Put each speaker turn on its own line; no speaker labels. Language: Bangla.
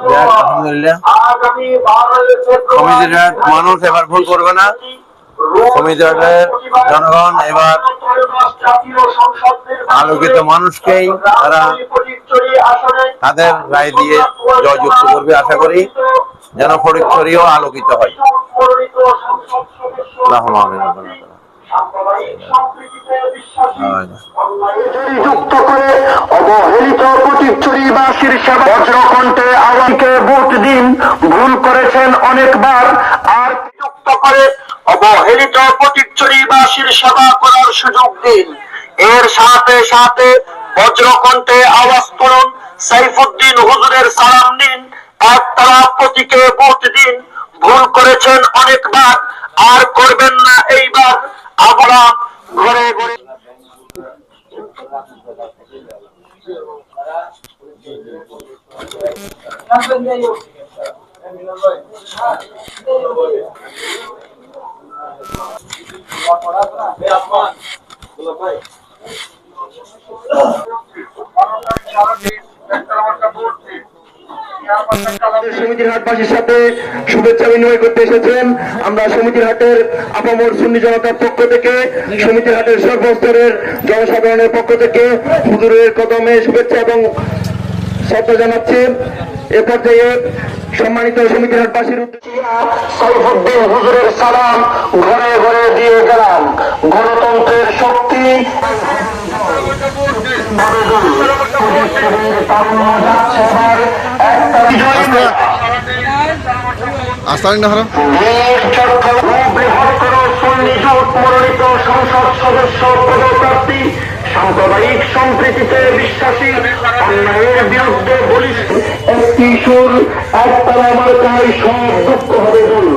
আলহামদুলিল্লাহ সমিতির মানুষ এবার ভুল করবে না। সমিতির জনগণ এবার আলোকিত মানুষকেই তারা তাদের রায় দিয়ে জয়যুক্ত করবে। আশা করি যেন ফটিকছড়িও আলোকিত হয়।
যুক্ত করে অবহেলিত ফটিকছড়িবাসীর সেবা বজ্রকণ্ঠে আওয়ামীকে ভোট দিন, ভুল করেছেন অনেকবার, আর যুক্ত করে অবহেলিত ফটিকছড়িবাসীর সেবা করার সুযোগ দিন। এর সাথে সাথে বজ্রকণ্ঠে আওয়াজ তুলুন, সাইফুদ্দিন হুজুরের সালাম নিন, একতলা প্রতীকে ভোট দিন। ভুল করেছেন অনেকবার, আর করবেন না এইবার। আমরা ঘরে ঘরে সমিতির হাটবাসীর সাথে শুভেচ্ছা বিনিময় করতে এসেছেন। আমরা সমিতির হাটের আপামর সুন্নি জনতার পক্ষ থেকে, সমিতির হাটের সর্বস্তরের জনসাধারণের পক্ষ থেকে হুজুরের কদমে শুভেচ্ছা এবং শ্রদ্ধা জানাচ্ছি। এ পর্যায়ে সম্মানিত সমিতির হাটবাসীর সাইফুদ্দিন হুজুরের সালাম ঘরে ঘরে দিয়ে গেলাম। গণতন্ত্রের শক্তি সংসদ সদস্য পদপ্রার্থী সাম্প্রদায়িক সম্প্রীতিতে বিশ্বাসী, অন্যায়ের বিরুদ্ধে বলিষ্ঠ একটি সুর, একতলা মার্কায় সব দুঃখ হবে দূর।